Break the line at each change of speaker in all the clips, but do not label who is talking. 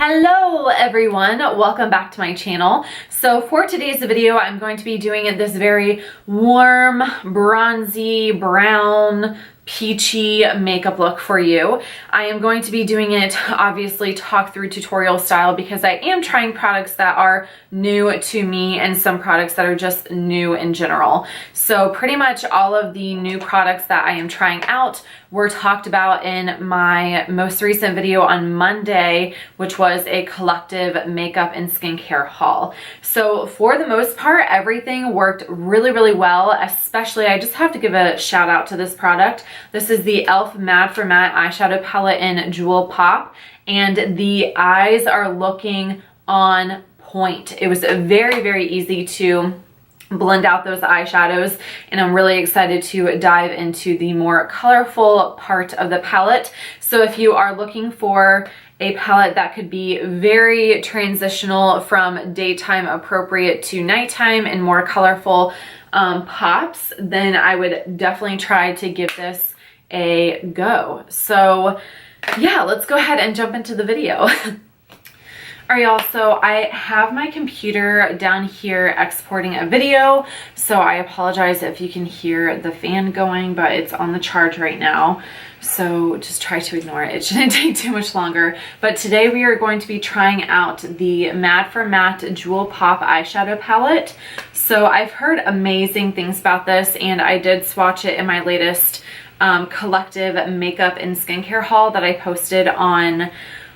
Hello everyone, welcome back to my channel. So for today's video, I'm going to be doing this very warm, bronzy, brown, peachy makeup look for you. I am going to be doing it obviously talk through tutorial style because I am trying products that are new to me and some products that are just new in general. So pretty much all of the new products that I am trying out were talked about in my most recent video on Monday, which was a collective makeup and skincare haul. So for the most part, everything worked really well, especially I just have to give a shout out to this product. This is the e.l.f. Matte for Matte eyeshadow palette in Jewel Pop, and the eyes are looking on point. It was very easy to blend out those eyeshadows, and I'm really excited to dive into the more colorful part of the palette. So if you are looking for a palette that could be very transitional from daytime appropriate to nighttime and more colorful pops, then I would definitely try to give this a go. So yeah, let's go ahead and jump into the video. All right, y'all, so I have my computer down here exporting a video, so I apologize if you can hear the fan going, but it's on the charge right now, so just try to ignore it. It shouldn't take too much longer. But today we are going to be trying out the Matte for Matte Jewel Pop eyeshadow palette. So I've heard amazing things about this, and I did swatch it in my latest collective makeup and skincare haul that I posted on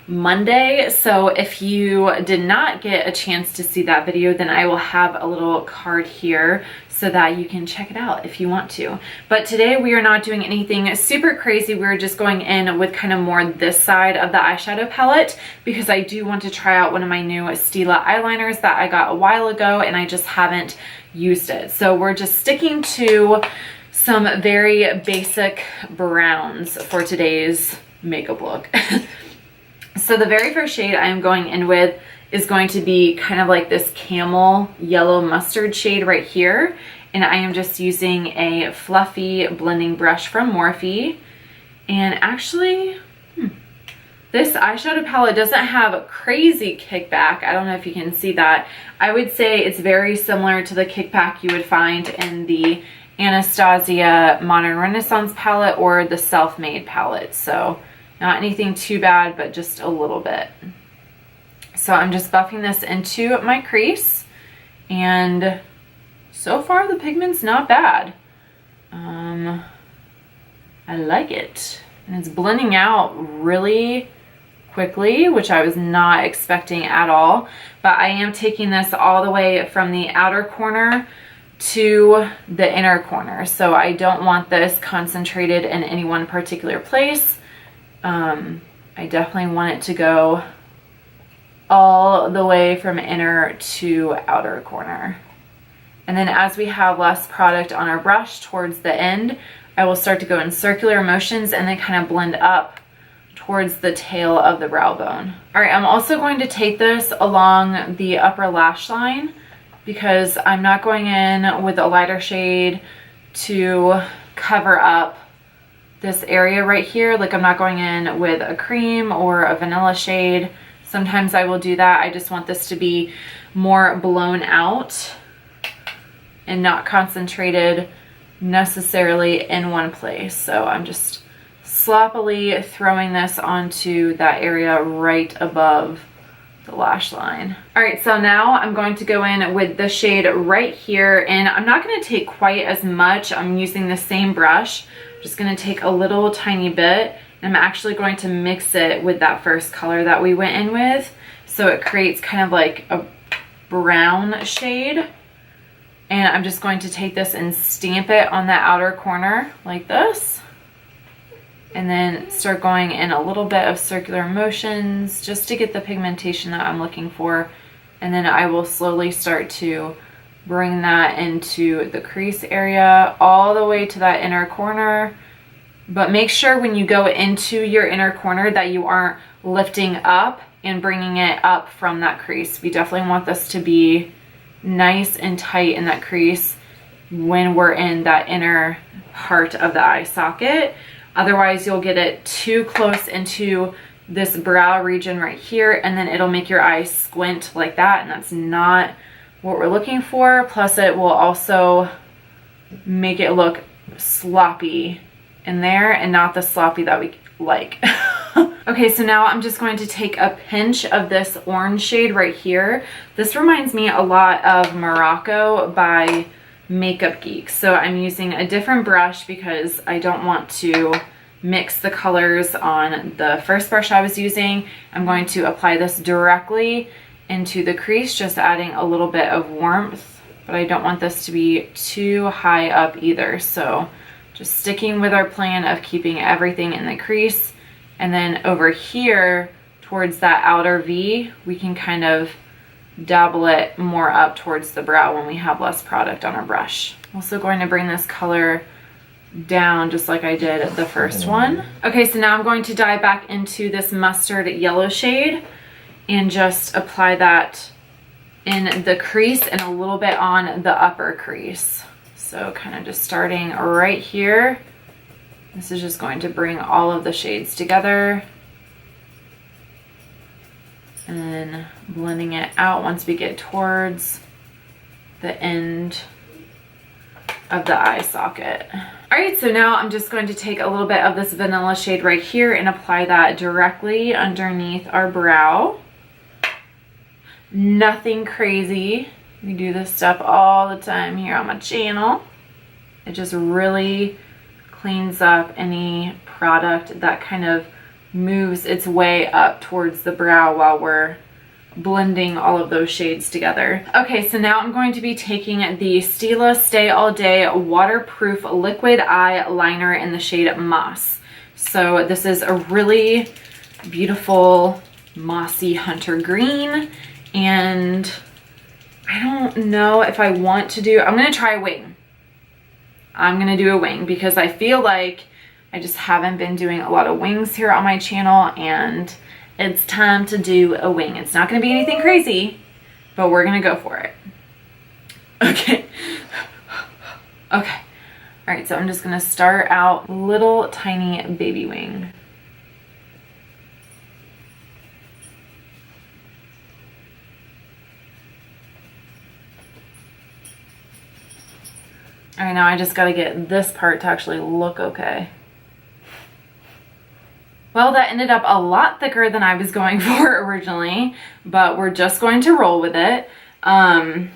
Monday. So if you did not get a chance to see that video, then I will have a little card here so that you can check it out if you want to. But today we are not doing anything super crazy. We're just going in with kind of more this side of the eyeshadow palette because I do want to try out one of my new Stila eyeliners that I got a while ago and I just haven't used it. So we're just sticking to some very basic browns for today's makeup look. So the very first shade I am going in with is going to be kind of like this camel yellow mustard shade right here. And I am just using a fluffy blending brush from Morphe. And actually, this eyeshadow palette doesn't have a crazy kickback. I don't know if you can see that. I would say it's very similar to the kickback you would find in the Anastasia Modern Renaissance palette or the Self-Made palette. So not anything too bad, but just a little bit. So I'm just buffing this into my crease, and so far the pigment's not bad. I like it, and it's blending out really quickly, which I was not expecting at all. But I am taking this all the way from the outer corner to the inner corner, so I don't want this concentrated in any one particular place. I definitely want it to go all the way from inner to outer corner. And then as we have less product on our brush towards the end, I will start to go in circular motions and then kind of blend up towards the tail of the brow bone. All right, I'm also going to take this along the upper lash line because I'm not going in with a lighter shade to cover up this area right here. Like, I'm not going in with a cream or a vanilla shade. Sometimes I will do that. I just want this to be more blown out and not concentrated necessarily in one place. So I'm just sloppily throwing this onto that area right above the lash line. All right, so now I'm going to go in with the shade right here, and I'm not going to take quite as much. I'm using the same brush. Just going to take a little tiny bit, and I'm actually going to mix it with that first color that we went in with, so it creates kind of like a brown shade. And I'm just going to take this and stamp it on the outer corner like this, and then start going in a little bit of circular motions just to get the pigmentation that I'm looking for. And then I will slowly start to bring that into the crease area all the way to that inner corner. But make sure when you go into your inner corner that you aren't lifting up and bringing it up from that crease. We definitely want this to be nice and tight in that crease when we're in that inner part of the eye socket. Otherwise, you'll get it too close into this brow region right here, and then it'll make your eyes squint like that, and that's not what we're looking for. Plus it will also make it look sloppy in there and not the sloppy that we like. Okay, so now I'm just going to take a pinch of this orange shade right here. This reminds me a lot of Morocco by Makeup Geek. So I'm using a different brush because I don't want to mix the colors on the first brush I was using. I'm going to apply this directly into the crease, just adding a little bit of warmth, but I don't want this to be too high up either. So just sticking with our plan of keeping everything in the crease. And then over here towards that outer V, we can kind of dabble it more up towards the brow when we have less product on our brush. Also going to bring this color down just like I did the first one. Okay, so now I'm going to dive back into this mustard yellow shade and just apply that in the crease and a little bit on the upper crease. So kind of just starting right here. This is just going to bring all of the shades together and then blending it out once we get towards the end of the eye socket. All right, so now I'm just going to take a little bit of this vanilla shade right here and apply that directly underneath our brow. Nothing crazy. We do this stuff all the time here on my channel. It just really cleans up any product that kind of moves its way up towards the brow while we're blending all of those shades together. Okay, so now I'm going to be taking the Stila Stay All Day Waterproof Liquid Eyeliner in the shade Moss. So this is a really beautiful mossy hunter green, and I don't know if I want to do, I'm gonna try a wing. I'm gonna do a wing because I feel like I just haven't been doing a lot of wings here on my channel, and it's time to do a wing. It's not gonna be anything crazy, but we're gonna go for it. Okay. Okay. All right, so I'm just gonna start out little tiny baby wing. All right, now I just gotta get this part to actually look okay. Well, that ended up a lot thicker than I was going for originally, but we're just going to roll with it. All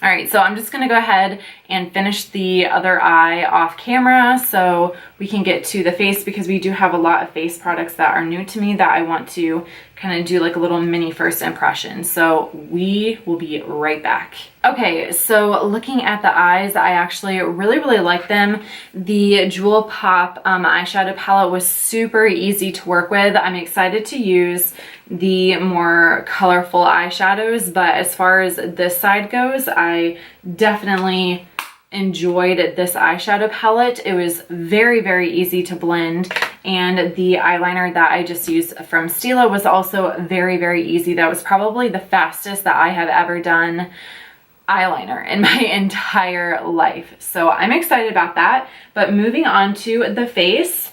right, so I'm just gonna go ahead and finish the other eye off camera so we can get to the face, because we do have a lot of face products that are new to me that I want to kind of do like a little mini first impression. So we will be right back. Okay, so looking at the eyes, I actually really like them. The Jewel Pop eyeshadow palette was super easy to work with. I'm excited to use the more colorful eyeshadows, but as far as this side goes, I definitely enjoyed this eyeshadow palette. It was very easy to blend, and the eyeliner that I just used from Stila was also very easy. That was probably the fastest that I have ever done eyeliner in my entire life. So I'm excited about that. But moving on to the face,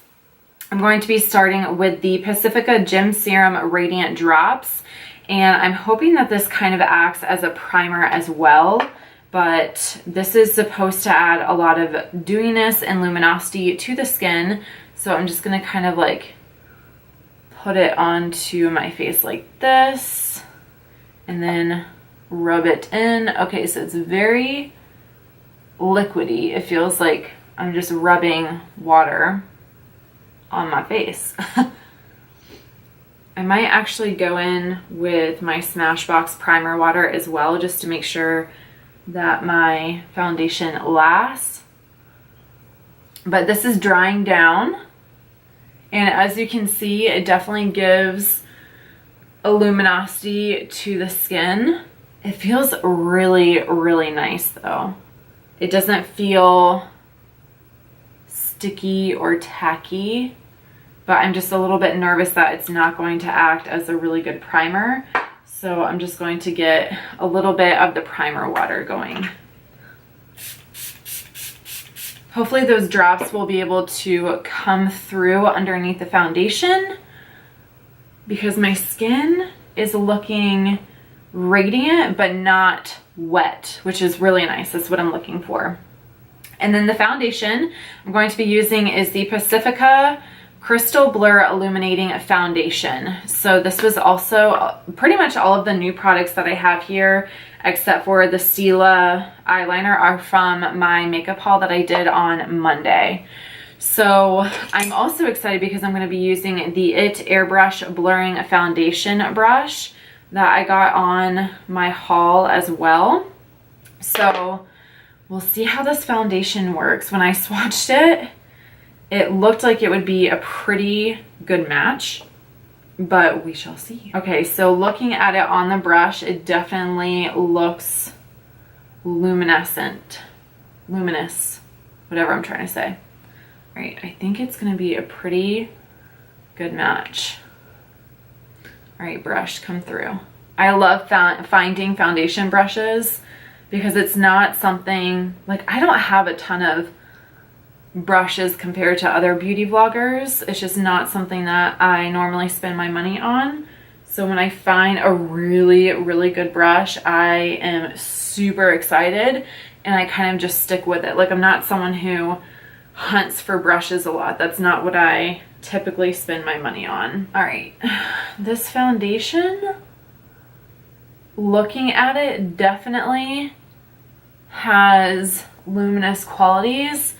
I'm going to be starting with the Pacifica Gem Serum Radiant Drops, and I'm hoping that this kind of acts as a primer as well. But this is supposed to add a lot of dewiness and luminosity to the skin. So I'm just gonna kind of like put it onto my face like this and then rub it in. Okay, so it's very liquidy. It feels like I'm just rubbing water on my face. I might actually go in with my Smashbox primer water as well, just to make sure that my foundation lasts. But this is drying down, and as you can see, it definitely gives a luminosity to the skin. It feels really nice though. It doesn't feel sticky or tacky, but I'm just a little bit nervous that it's not going to act as a really good primer. So I'm just going to get a little bit of the primer water going. Hopefully those drops will be able to come through underneath the foundation. because my skin is looking radiant but not wet, which is really nice. That's what I'm looking for. And then the foundation I'm going to be using is the Pacifica Crystal Blur Illuminating Foundation. So this was also pretty much all of the new products that I have here, except for the Stila eyeliner, are from my makeup haul that I did on Monday. So I'm also excited because I'm going to be using the It Airbrush Blurring Foundation brush that I got on my haul as well. So we'll see how this foundation works. When I swatched it, it looked like it would be a pretty good match, but we shall see. Okay, so looking at it on the brush, it definitely looks luminous, whatever I'm trying to say. All right, I think it's gonna be a pretty good match. All right, brush, come through. I love finding foundation brushes because it's not something, like, I don't have a ton of brushes compared to other beauty vloggers. It's just not something that I normally spend my money on. So when I find a really, really good brush, I am super excited and I kind of just stick with it. Like, I'm not someone who hunts for brushes a lot. That's not what I typically spend my money on. All right, this foundation, looking at it, definitely has luminous qualities.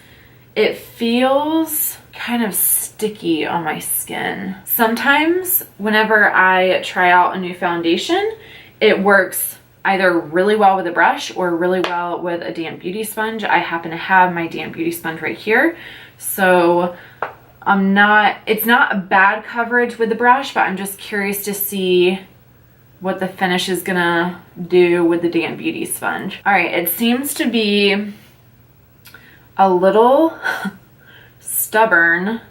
It feels kind of sticky on my skin. Sometimes whenever I try out a new foundation, it works either really well with a brush or really well with a damp beauty sponge. I happen to have my damp beauty sponge right here. So it's not a bad coverage with the brush, but I'm just curious to see what the finish is gonna do with the damp beauty sponge. All right, it seems to be a little stubborn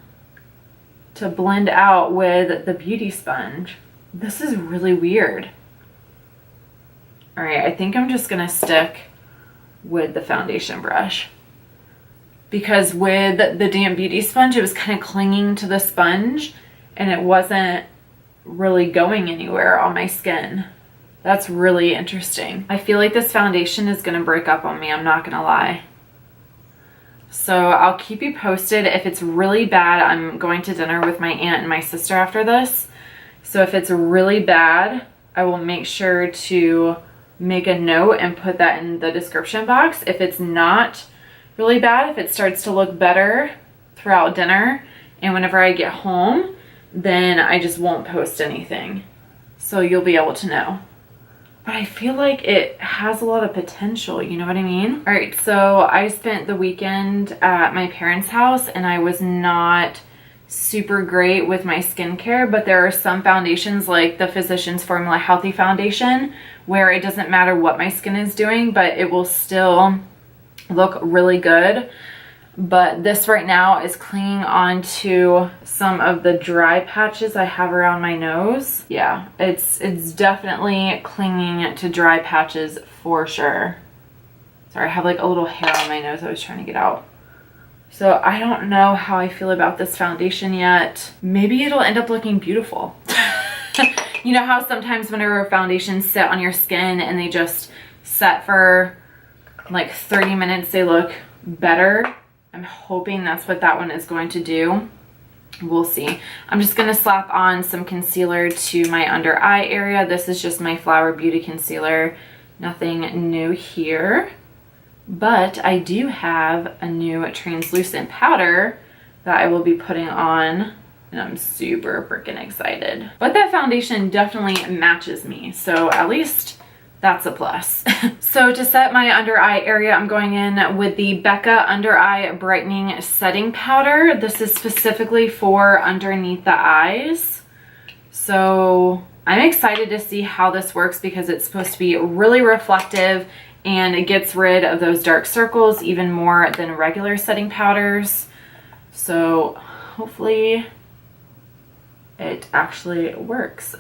to blend out with the beauty sponge. This is really weird. All right, I think I'm just gonna stick with the foundation brush because with the damp beauty sponge, it was kind of clinging to the sponge and it wasn't really going anywhere on my skin. That's really interesting. I feel like this foundation is gonna break up on me, I'm not gonna lie. So I'll keep you posted. If it's really bad, I'm going to dinner with my aunt and my sister after this. So if it's really bad, I will make sure to make a note and put that in the description box. If it's not really bad, if it starts to look better throughout dinner and whenever I get home, then I just won't post anything. So you'll be able to know. But I feel like it has a lot of potential, you know what I mean? All right, so I spent the weekend at my parents' house and I was not super great with my skincare, but there are some foundations like the Physicians Formula Healthy Foundation where it doesn't matter what my skin is doing, but it will still look really good. But this right now is clinging onto some of the dry patches I have around my nose. Yeah, it's definitely clinging to dry patches for sure. Sorry, I have like a little hair on my nose I was trying to get out. So I don't know how I feel about this foundation yet. Maybe it'll end up looking beautiful. You know how sometimes whenever foundations sit on your skin and they just set for like 30 minutes, they look better? I'm hoping that's what that one is going to do. We'll see. I'm just going to slap on some concealer to my under eye area. This is just my Flower Beauty concealer. Nothing new here. But I do have a new translucent powder that I will be putting on. And I'm super freaking excited. But that foundation definitely matches me. So at least that's a plus. So to set my under eye area, I'm going in with the Becca Under Eye Brightening Setting Powder. This is specifically for underneath the eyes. So I'm excited to see how this works because it's supposed to be really reflective and it gets rid of those dark circles even more than regular setting powders. So hopefully it actually works.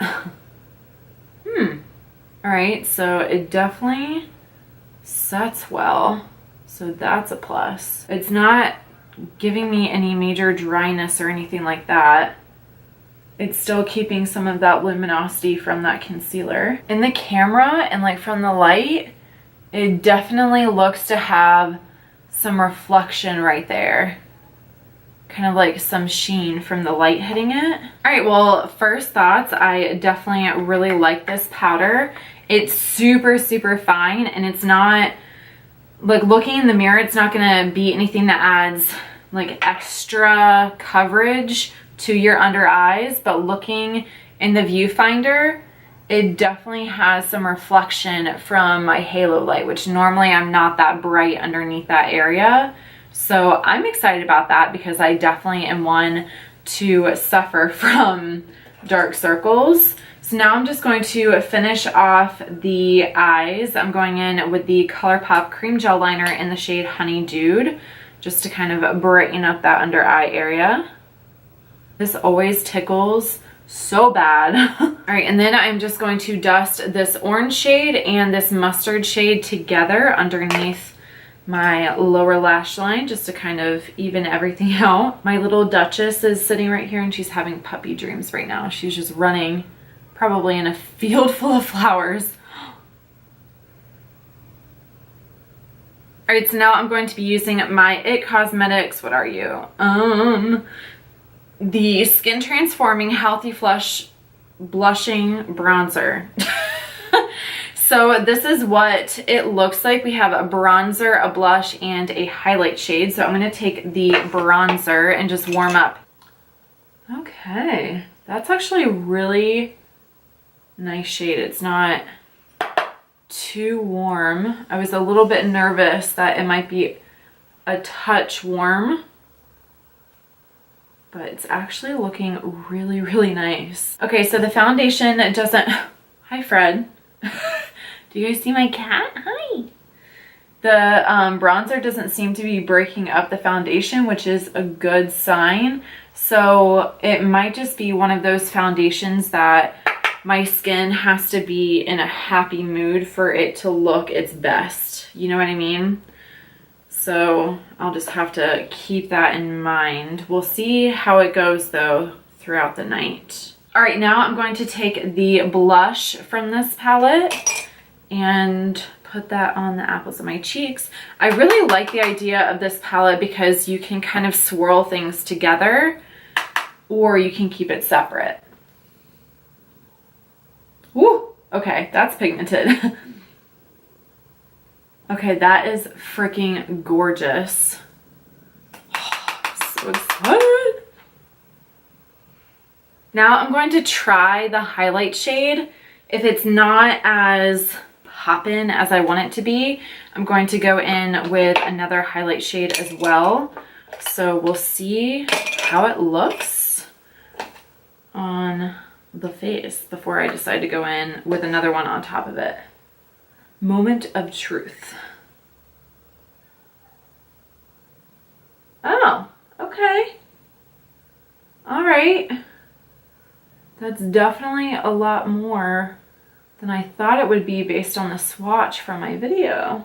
All right, so it definitely sets well. So that's a plus. It's not giving me any major dryness or anything like that. it's still keeping some of that luminosity from that concealer. In the camera and like from the light, it definitely looks to have some reflection right there. Kind of like some sheen from the light hitting it. All right, well, first thoughts, I definitely really like this powder. It's super, super fine, and it's not, like looking in the mirror, it's not gonna be anything that adds like extra coverage to your under eyes, but looking in the viewfinder, it definitely has some reflection from my halo light, which normally I'm not that bright underneath that area. So I'm excited about that because I definitely am one to suffer from dark circles. So now I'm just going to finish off the eyes. I'm going in with the ColourPop Cream Gel Liner in the shade Honey Dude, just to kind of brighten up that under eye area. This always tickles so bad. All right, and then I'm just going to dust this orange shade and this mustard shade together underneath my lower lash line, just to kind of even everything out. My little Duchess is sitting right here and she's having puppy dreams right now. She's just running probably in a field full of flowers. All right, so now I'm going to be using my IT Cosmetics, what are you? The Skin Transforming Healthy Flush Blushing Bronzer. So this is what it looks like. We have a bronzer, a blush, and a highlight shade. So I'm gonna take the bronzer and just warm up. Okay, that's actually a really nice shade. It's not too warm. I was a little bit nervous that it might be a touch warm, but it's actually looking really, really nice. Okay, so the foundation doesn't, hi Fred. Do you guys see my cat? Hi. The bronzer doesn't seem to be breaking up the foundation, which is a good sign. So it might just be one of those foundations that my skin has to be in a happy mood for it to look its best. You know what I mean? So I'll just have to keep that in mind. We'll see how it goes though throughout the night. All right, now I'm going to take the blush from this palette and put that on the apples of my cheeks. I really like the idea of this palette because you can kind of swirl things together or you can keep it separate. Woo! Okay, that's pigmented. Okay, that is freaking gorgeous. Oh, I'm so excited. Now I'm going to try the highlight shade. If it's not as poppin' as I want it to be, I'm going to go in with another highlight shade as well. So we'll see how it looks on the face before I decide to go in with another one on top of it. Moment of truth. Oh, okay. All right. That's definitely a lot more than I thought it would be based on the swatch from my video.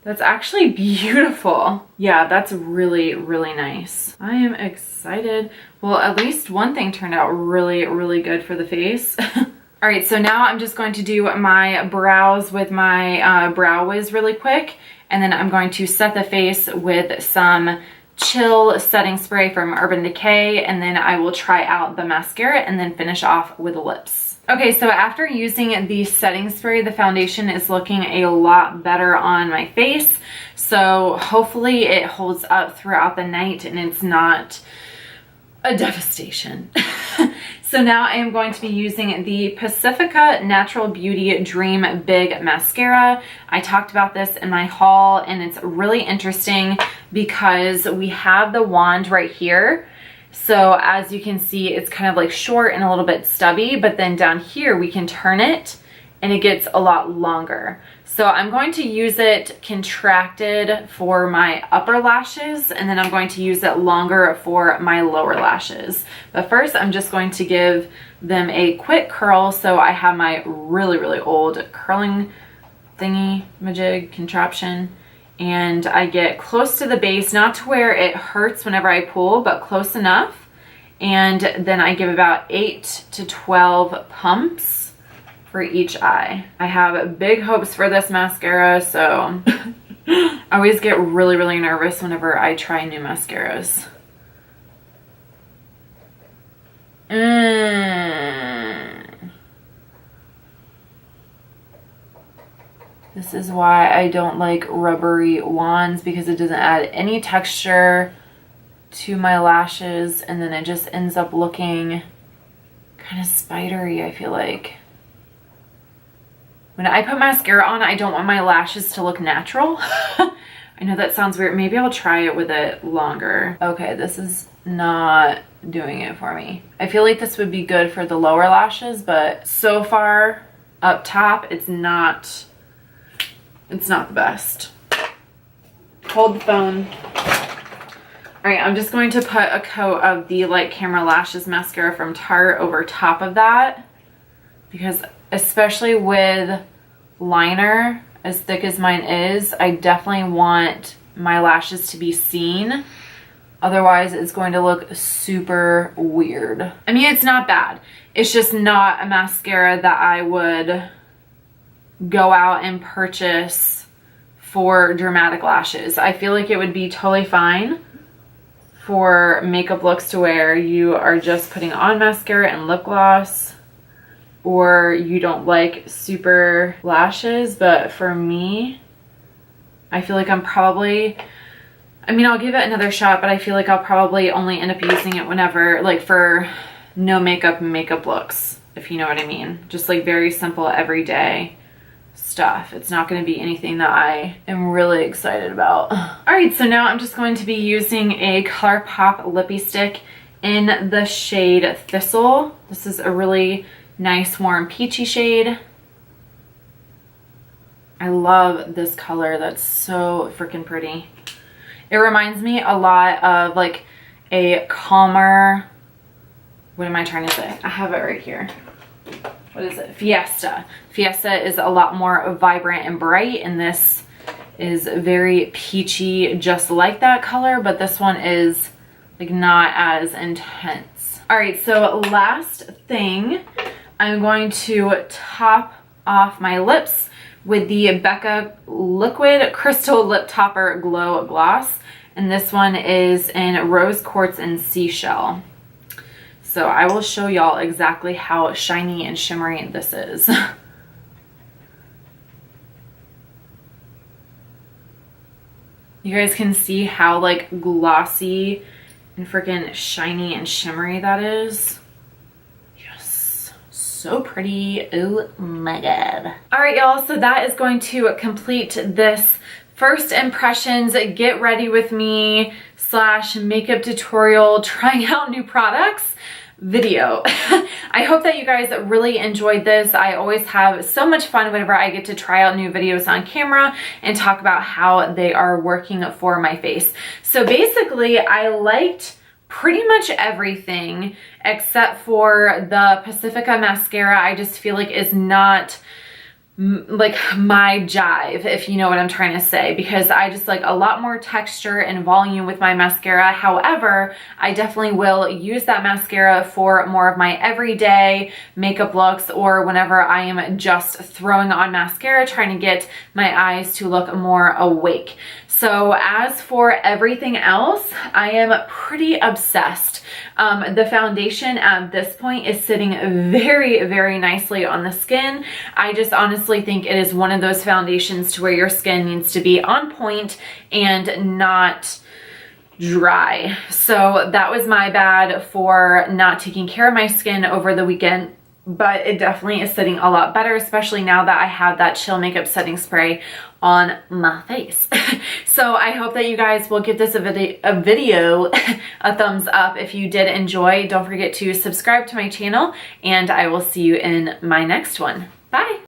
That's actually beautiful. Yeah, that's really, really nice. I am excited. Well, at least one thing turned out really, really good for the face. All right, so now I'm just going to do my brows with my Brow Wiz really quick. And then I'm going to set the face with some Chill setting spray from Urban Decay. And then I will try out the mascara and then finish off with the lips. Okay, so after using the setting spray, the foundation is looking a lot better on my face. So hopefully it holds up throughout the night and it's not a devastation. So now I am going to be using the Pacifica Natural Beauty Dream Big Mascara. I talked about this in my haul and it's really interesting because we have the wand right here. So as you can see, it's kind of like short and a little bit stubby, but then down here we can turn it and it gets a lot longer. So I'm going to use it contracted for my upper lashes, and then I'm going to use it longer for my lower lashes. But first, I'm just going to give them a quick curl. So I have my really, really old curling thingy majig contraption, and I get close to the base, not to where it hurts whenever I pull, but close enough. And then I give about 8 to 12 pumps for each eye. I have big hopes for this mascara, so I always get really, really nervous whenever I try new mascaras. This is why I don't like rubbery wands, because it doesn't add any texture to my lashes, and then it just ends up looking kind of spidery, I feel like. When I put mascara on, I don't want my lashes to look natural. I know that sounds weird. Maybe I'll try it with it longer. Okay, this is not doing it for me. I feel like this would be good for the lower lashes, but so far up top, it's not the best. Hold the phone. All right, I'm just going to put a coat of the Light Camera Lashes mascara from Tarte over top of that, because especially with liner as thick as mine is, I definitely want my lashes to be seen. Otherwise, it's going to look super weird. I mean, it's not bad. It's just not a mascara that I would go out and purchase for dramatic lashes. I feel like it would be totally fine for makeup looks to where you are just putting on mascara and lip gloss, or you don't like super lashes. But for me, I feel like I'm probably, I mean, I'll give it another shot, but I feel like I'll probably only end up using it whenever, like for no makeup looks, if you know what I mean. Just like very simple everyday stuff. It's not going to be anything that I am really excited about. All right, so now I'm just going to be using a ColourPop lippy stick in the shade Thistle. This is a really nice warm peachy shade. I love this color. That's so freaking pretty. It reminds me a lot of like a calmer, what am I trying to say? I have it right here. What is it? Fiesta. Fiesta is a lot more vibrant and bright, and this is very peachy, just like that color, but this one is like not as intense. All right, so last thing, I'm going to top off my lips with the Becca Liquid Crystal Lip Topper Glow Gloss, and this one is in Rose Quartz and Seashell. So I will show y'all exactly how shiny and shimmery this is. You guys can see how like glossy and freaking shiny and shimmery that is. Yes, so pretty. Oh my god. All right, y'all, so that is going to complete this first impressions get ready with me / makeup tutorial trying out new products video. I hope that you guys really enjoyed this. I always have so much fun whenever I get to try out new videos on camera and talk about how they are working for my face. So basically, I liked pretty much everything except for the Pacifica mascara. I just feel like is not like my jive, if you know what I'm trying to say, because I just like a lot more texture and volume with my mascara. However, I definitely will use that mascara for more of my everyday makeup looks, or whenever I am just throwing on mascara, trying to get my eyes to look more awake. So as for everything else, I am pretty obsessed. The foundation at this point is sitting very, very nicely on the skin. I just honestly think it is one of those foundations to where your skin needs to be on point and not dry. So that was my bad for not taking care of my skin over the weekend, but it definitely is sitting a lot better, especially now that I have that Chill Makeup Setting Spray on my face. So I hope that you guys will give this a video a thumbs up if you did enjoy. Don't forget to subscribe to my channel, and I will see you in my next one. Bye.